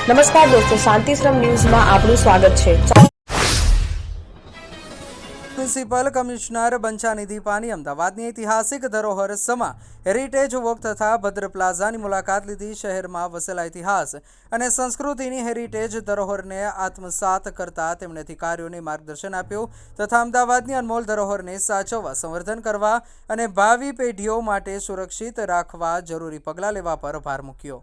નમસ્કાર દોસ્તો, શાંતિશ્રમ ન્યૂઝમાં આપનું સ્વાગત છે. મ્યુનિસિપલ કમિશનર બંછાનિધિ પાની અમદાવાદની ઐતિહાસિક ધરોહર સમા હેરિટેજ વોક તથા ભદ્ર પ્લાઝાની મુલાકાત લીધી. શહેરમાં વસેલા ઇતિહાસ અને સંસ્કૃતિની હેરિટેજ ધરોહરને આત્મસાત કરતા તેમણે અધિકારીઓને માર્ગદર્શન આપ્યું તથા અમદાવાદની અનમોલ ધરોહરને સાચવવા, સંવર્ધન કરવા અને ભાવિ પેઢીઓ માટે સુરક્ષિત રાખવા જરૂરી પગલાં લેવા પર ભાર મૂક્યો.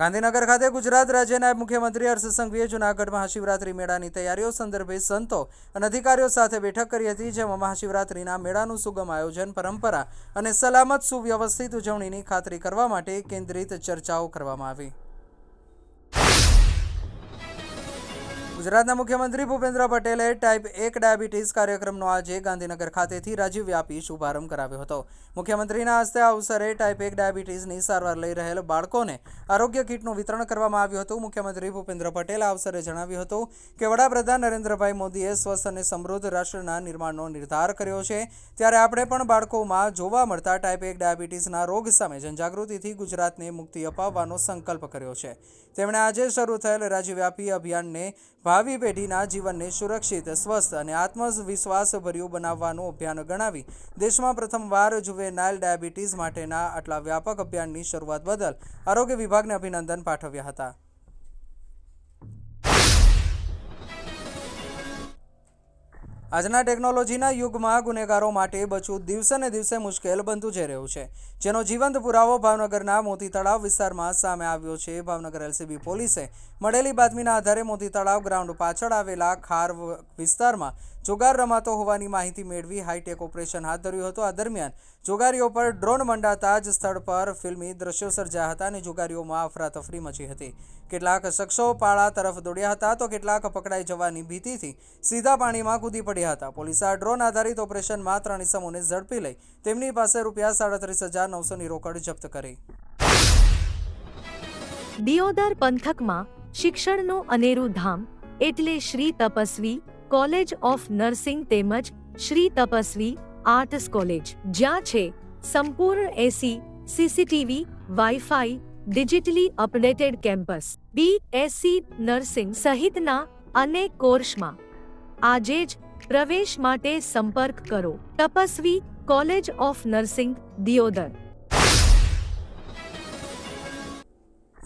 ગાંધીનગર ખાતે ગુજરાત રાજ્ય નાયબ મુખ્યમંત્રી હર્ષ સંઘવીએ જૂનાગઢ મહાશિવરાત્રી મેળાની તૈયારીઓ સંદર્ભે સંતો અને અધિકારીઓ સાથે બેઠક કરી હતી, જેમાં મહાશિવરાત્રીના મેળાનું સુગમ આયોજન, પરંપરા અને સલામત સુવ્યવસ્થિત ઉજવણીની ખાતરી કરવા માટે કેન્દ્રિત ચર્ચાઓ કરવામાં આવી. ગુજરાતના મુખ્યમંત્રી ભૂપેન્દ્ર પટેલે ટાઈપ 1 ડાયાબિટીસ કાર્યક્રમનો આજે ગાંધીનગર ખાતેથી રાજ્યવ્યાપી શુભારંભ કરાવ્યો હતો. મુખ્યમંત્રીના હસ્તે આ અવસરે ટાઈપ 1 ડાયાબિટીસની સારવાર લઈ રહેલ બાળકોને આરોગ્ય કીટનું વિતરણ કરવામાં આવ્યું હતું. મુખ્યમંત્રી ભૂપેન્દ્ર પટેલે આ અવસરે જણાવ્યું હતું કે વડાપ્રધાન નરેન્દ્રભાઈ મોદીએ સ્વસ્થ અને સમૃદ્ધ રાષ્ટ્રના નિર્માણનો નિર્ધાર કર્યો છે, ત્યારે આપણે પણ બાળકોમાં જોવા મળતા ટાઈપ 1 ડાયાબિટીસના રોગ સામે જનજાગૃતિથી ગુજરાતને મુક્તિ અપાવવાનો સંકલ્પ કર્યો છે. તેમણે આજે શરૂ થયેલ રાજ્યવ્યાપી અભિયાનને ભાવિ પેઢીના જીવનને સુરક્ષિત, સ્વસ્થ અને આત્મવિશ્વાસભર્યું બનાવવાનું અભિયાન ગણાવી દેશમાં પ્રથમવાર જુવેનાઇલ ડાયાબિટીસ માટેના આટલા વ્યાપક અભિયાનની શરૂઆત બદલ આરોગ્ય વિભાગને અભિનંદન પાઠવ્યા હતા. આજના ટેકનોલોજીના યુગમાં ગુનેગારો માટે બચવું દિવસે ને દિવસે મુશ્કેલ બનતું જઈ રહ્યું છે, જેનો જીવંત પુરાવો ભાવનગરના મોતી તળાવ વિસ્તારમાં સામે આવ્યો છે. ભાવનગર એલસીબી પોલીસે મળેલી બાતમીના આધારે મોતી તળાવ ગ્રાઉન્ડ પાછળ આવેલા ખાર વિસ્તારમાં જુગાર રમાતો હોવાની માહિતી મેળવી હાઈટેક ઓપરેશન હાથ ધર્યું હતું. આ દરમિયાન જુગારીઓ પર ડ્રોન મંડાતા જ સ્થળ પર ફિલ્મી દ્રશ્યો સર્જાયા હતા અને જુગારીઓમાં અફરાતફરી મચી હતી. કેટલાક શખ્સો પાળા તરફ દોડ્યા હતા તો કેટલાક પકડાઈ જવાની ભીતિથી સીધા પાણીમાં કૂદી પડ્યા હતા. પોલીસે આ ડ્રોન આધારિત ઓપરેશનમાં 3 ઇસમોને ઝડપી લઈ તેમની પાસે ₹37,900ની રોકડ જપ્ત કરી. દિયોદર પંથકમાં શિક્ષણનું અનેરું ધામ એટલે Shri Tapasvi college of nursing તેમજ શ્રી તપસ્વી આર્ટ્સ કોલેજ, જ્યાં છે સંપૂર્ણ AC, CCTV, wifi, digitally updated campus, BSc nursing સહિતના અનેક કોર્સમાં આજે જ પ્રવેશ માટે સંપર્ક કરો. Tapasvi college of nursing, Deodar.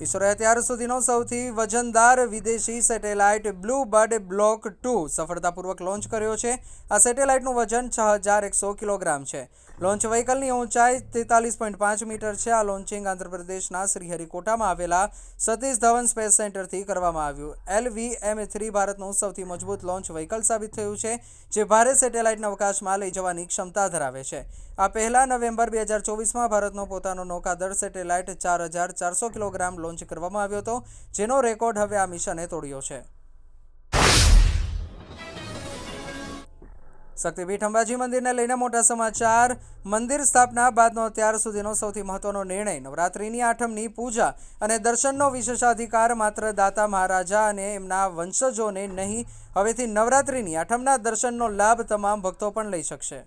ઈસરોએ અત્યાર સુધીનો સૌથી વજનદાર વિદેશી સેટેલાઇટ બ્લુ બર્ડ બ્લોક 2 સફળતાપૂર્વક લોન્ચ કર્યો છે. આ સેટેલાઇટનું વજન 6100 કિલોગ્રામ છે. લોન્ચ વ્હીકલની ઊંચાઈ 43.5 મીટર છે. આ લોન્ચિંગ આંધ્રપ્રદેશના શ્રીહરિકોટામાં આવેલા સતીશ ધવન સ્પેસ સેન્ટરથી કરવામાં આવ્યું. LVM-3 ભારતનું સૌથી મજબૂત લોન્ચ વ્હીકલ સાબિત થયું છે, જે ભારે સેટેલાઇટને અવકાશમાં લઈ જવાની ક્ષમતા ધરાવે છે. આ પહેલા નવેમ્બર 2024માં ભારતનો પોતાનો નૌકાદળ સેટેલાઇટ 4400 કિલોગ્રામ લોન્ચ કરવામાં આવ્યો હતો, જેનો રેકોર્ડ હવે આ મિશને તોડ્યો છે. શક્તિપીઠ અંબાજી મંદિરને લઈને મોટા સમાચાર. મંદિર સ્થાપના બાદનો અત્યાર સુધીનો સૌથી મહત્વનો નિર્ણય. નવરાત્રિની આઠમની પૂજા અને દર્શનનો વિશેષાધિકાર માત્ર દાતા મહારાજા અને એમના વંશજોને નહીં, હવેથી નવરાત્રિની આઠમના દર્શનનો લાભ તમામ ભક્તો પણ લઈ શકશે.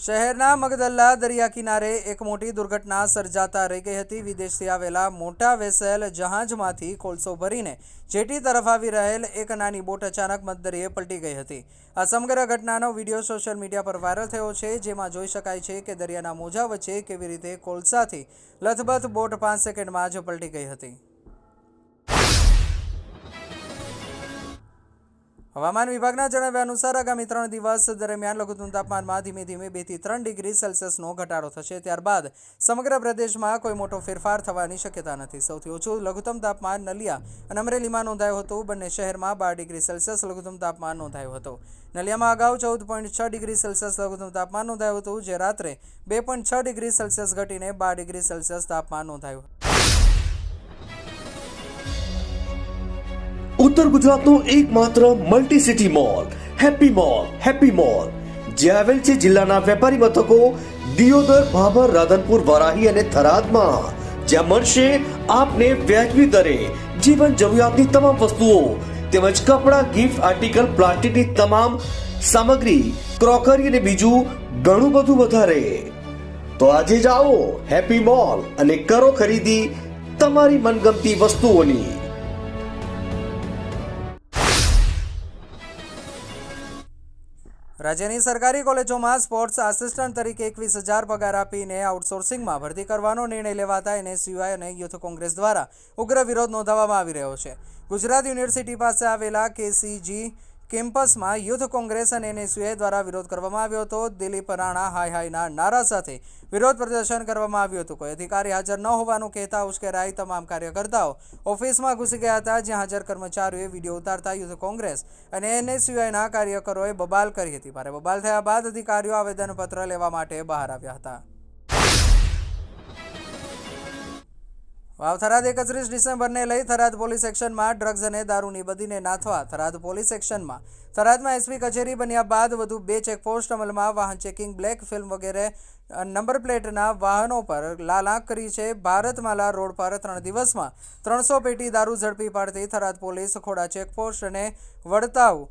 શહેરના મગદલ્લા દરિયા કિનારે એક મોટી દુર્ઘટના સર્જાતા રહી ગઈ હતી. વિદેશથી આવેલા મોટા વેસેલ જહાજમાંથી કોલસો ભરીને જેટી તરફ આવી રહેલ એક નાની બોટ અચાનક મધદરિયે પલટી ગઈ હતી. આ સમગ્ર ઘટનાનો વિડીયો સોશિયલ મીડિયા પર વાયરલ થયો છે, જેમાં જોઈ શકાય છે કે દરિયાના મોજા વચ્ચે કેવી રીતે કોલસાથી લથબથ બોટ 5 સેકન્ડમાં જ પલટી ગઈ હતી. હવામાન વિભાગના જણાવ્યા અનુસાર આગામી 3 દિવસ દરમિયાન લઘુત્તમ તાપમાનમાં ધીમે ધીમે 2 થી 3 ડિગ્રી સેલ્સિયસનો ઘટાડો થશે. ત્યારબાદ સમગ્ર પ્રદેશમાં કોઈ મોટો ફેરફાર થવાની શક્યતા નથી. સૌથી ઓછું લઘુત્તમ તાપમાન નલિયા અને અમરેલીમાં નોંધાયું હતું. બંને શહેરમાં 12 ડિગ્રી સેલ્સિયસ લઘુત્તમ તાપમાન નોંધાયું હતું. નલિયામાં અગાઉ 14.6 ડિગ્રી સેલ્સિયસ લઘુત્તમ તાપમાન નોંધાયું હતું, જે રાત્રે 2.6 ડિગ્રી સેલ્સિયસ ઘટીને 12 ડિગ્રી સેલ્સિયસ તાપમાન નોંધાયું. ઉત્તર ગુજરાતનો એકમાત્ર multi city mall happy mall જે આવેલ છે જિલ્લાના વેપારી મથકો દિયોદર, ભાભર, રાધનપુર, વરાહી અને થરાદમાં, જ્યાં મળશે આપને વ્યાજબી દરે જીવન જરૂરિયાતની તમામ વસ્તુઓ તેમજ કપડાં, ગિફ્ટ આર્ટિકલ, પ્લાસ્ટિકની તમામ સામગ્રી, ક્રોકરી અને બીજું ઘણું બધું વધારે. તો આજે જ આવો હેપી મોલ અને કરો ખરીદી તમારી મનગમતી વસ્તુઓની. રાજ્યની સરકારી કોલેજોમાં સ્પોર્ટ્સ આસિસ્ટન્ટ તરીકે 21,000 પગાર આપીને આઉટસોર્સિંગમાં ભરતી કરવાનો નિર્ણય લેવાતા NSUI અને યુથ કોંગ્રેસ દ્વારા ઉગ્ર વિરોધ નોંધાવવામાં આવી રહ્યો છે. ગુજરાત યુનિવર્સિટી પાસે આવેલા KCG કેમ્પસમાં યુથ કોંગ્રેસ અને NSUI દ્વારા વિરોધ કરવામાં આવ્યો હતો. દિલીપ રાણા હાય હાયના નારા સાથે વિરોધ પ્રદર્શન કરવામાં આવ્યું હતું. કોઈ અધિકારી હાજર ન હોવાનું કહેતા ઉશ્કેરાઈ તમામ કાર્યકર્તાઓ ઓફિસમાં ઘૂસી ગયા હતા, જ્યાં હાજર કર્મચારીઓએ વિડીયો ઉતારતા યુથ કોંગ્રેસ અને NSUIના કાર્યકરોએ બબાલ કરી હતી. ભારે બબાલ થયા બાદ અધિકારીઓ આવેદનપત્ર લેવા માટે બહાર આવ્યા હતા. થરાદ 31 ડિસેમ્બરને લઈ થરાદ પોલીસ એક્શનમાં ડ્રગ્સ અને દારૂની બદીને નાથવા થરાદ પોલીસ એક્શનમાં થરાદમાં SP કચેરી બન્યા બાદ વધુ 2 ચેકપોસ્ટ અમલમાં. વાહન ચેકિંગ, બ્લેક ફિલ્મ વગેરે નંબર પ્લેટના વાહનો પર લાલાંક કરી છે. ભારતમાલા રોડ પર 3 દિવસમાં 300 પેટી દારૂ ઝડપી પાડતી થરાદ પોલીસ ખોડા ચેકપોસ્ટ અને વડતાવ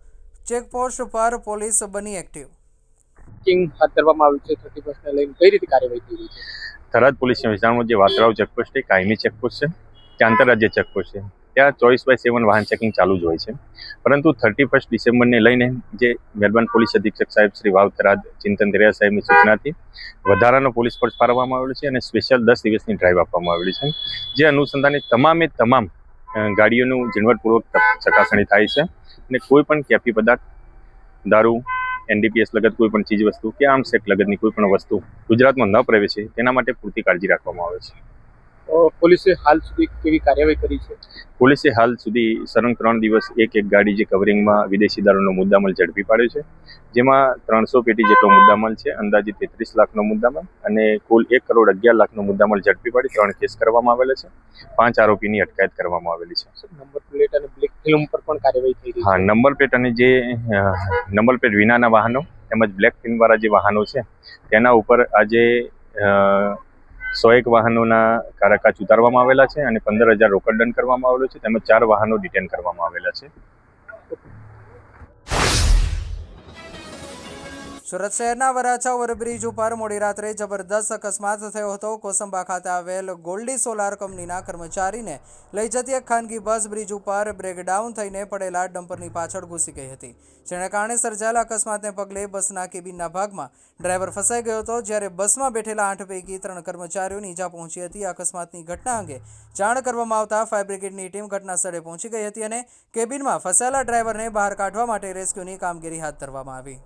ચેકપોસ્ટ પર પોલીસ બની એક્ટિવ. હાથ ધરવામાં આવ્યું છે. 31ને લઈને કઈ રીતે કાર્યવાહી થઈ રહી છે? થરાદ પોલીસના વિસ્તારમાં જે વાતરાવ ચેકપોસ્ટ છે, કાયમી ચેકપોસ્ટ છે, તે આંતરરાજ્ય ચેકપોસ્ટ છે. ત્યાં 24/7 વાહન ચેકિંગ ચાલુ જ હોય છે. પરંતુ 31 ડિસેમ્બરને લઈને જે મહેરબાન પોલીસ અધિક્ષક સાહેબ શ્રી વાવ થરાદ ચિંતન દરિયા સાહેબની સૂચનાથી વધારાનો પોલીસ ફોર્સ ફાળવવામાં આવેલો છે અને સ્પેશિયલ 10 દિવસની ડ્રાઈવ આપવામાં આવેલી છે. જે અનુસંધાને તમામ ગાડીઓનું ઝીણવટપૂર્વક ચકાસણી થાય છે અને કોઈ પણ કેફી પદાર્થ, દારૂ, NDPS લગત કોઈ પણ ચીજ વસ્તુ કે આર્મ્સ એક્ટ લગતની કોઈ પણ વસ્તુ ગુજરાતમાં ન પ્રવેશે તેના માટે પૂરતી કાળજી રાખવામાં આવે છે. પોલીસે હાલ સુધી કેવી કાર્યવાહી કરી છે? પોલીસે હાલ સુધી સળંગ 3 દિવસ એક ગાડી જે કવરિંગમાં વિદેશી દારૂનો મુદ્દામાલ ઝડપી પાડ્યો છે, જેમાં 300 પેટી જેટલો મુદ્દામાલ છે, અંદાજિત 33 લાખનો મુદ્દામાલ અને કુલ 1 કરોડ 11 લાખનો મુદ્દામાલ ઝડપી પાડી 3 કેસ કરવામાં આવેલા છે. 5 આરોપીની અટકાયત કરવામાં આવેલી છે. નંબર પ્લેટ અને બ્લેક ફિલ્મ પર પણ કાર્યવાહી થઈ રહી છે. હા, નંબર પ્લેટ અને જે નંબર પ્લેટ વિનાના વાહનો તેમજ બ્લેક ફિલ્મવાળા જે વાહનો છે તેના ઉપર આજે 101 વાહનોના કારાકાચ ઉતારવામાં આવેલા છે અને 15,000 રોકડ દંડ કરવામાં આવેલો છે તેમજ 4 વાહનો ડિટેન કરવામાં આવેલા છે. સુરત શહેરના વરાછા ઓવરબ્રિજ ઉપર મોડી રાત્રે જબરદસ્ત અકસ્માત થયો હતો. કોસંબા ખાતે આવેલ ગોલ્ડી સોલાર કંપનીના કર્મચારીને લઈ જતી એક ખાનગી બસ બ્રિજ ઉપર બ્રેકડાઉન થઈને પડેલા ડમ્પરની પાછળ ઘૂસી ગઈ હતી, જેને કારણે સર્જાયેલા અકસ્માતને પગલે બસના કેબિનના ભાગમાં ડ્રાઈવર ફસાઈ ગયો હતો, જ્યારે બસમાં બેઠેલા 8 પૈકી 3 કર્મચારીઓને ઈજા પહોંચી હતી. અકસ્માતની ઘટના અંગે જાણ કરવામાં આવતા ફાયર બ્રિગેડની ટીમ ઘટના સ્થળે પહોંચી ગઈ હતી અને કેબિનમાં ફસાયેલા ડ્રાઈવરને બહાર કાઢવા માટે રેસ્ક્યુની કામગીરી હાથ ધરવામાં આવી.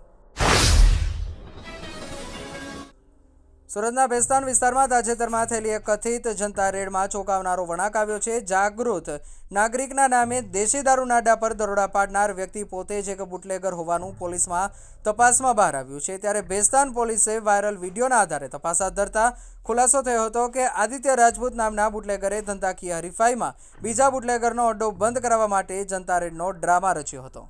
સુરતના ભેસ્તાન વિસ્તારમાં તાજેતરમાં થયેલી એક કથિત જનતા રેડમાં ચોંકાવનારો વળાંક આવ્યો છે. જાગૃત નાગરિકના નામે દેશી દારૂના અડ્ડા પર દરોડા પાડનાર વ્યક્તિ પોતે જ એક બુટલેગર હોવાનું પોલીસમાં તપાસમાં બહાર આવ્યું છે. ત્યારે ભેસ્તાન પોલીસે વાયરલ વિડીયોના આધારે તપાસ હાથ ધરતા ખુલાસો થયો હતો કે આદિત્ય રાજપૂત નામના બુટલેગરે ધંધાકીય હરીફાઈમાં બીજા બુટલેગરનો અડ્ડો બંધ કરાવવા માટે જનતા રેડનો ડ્રામા રચ્યો હતો.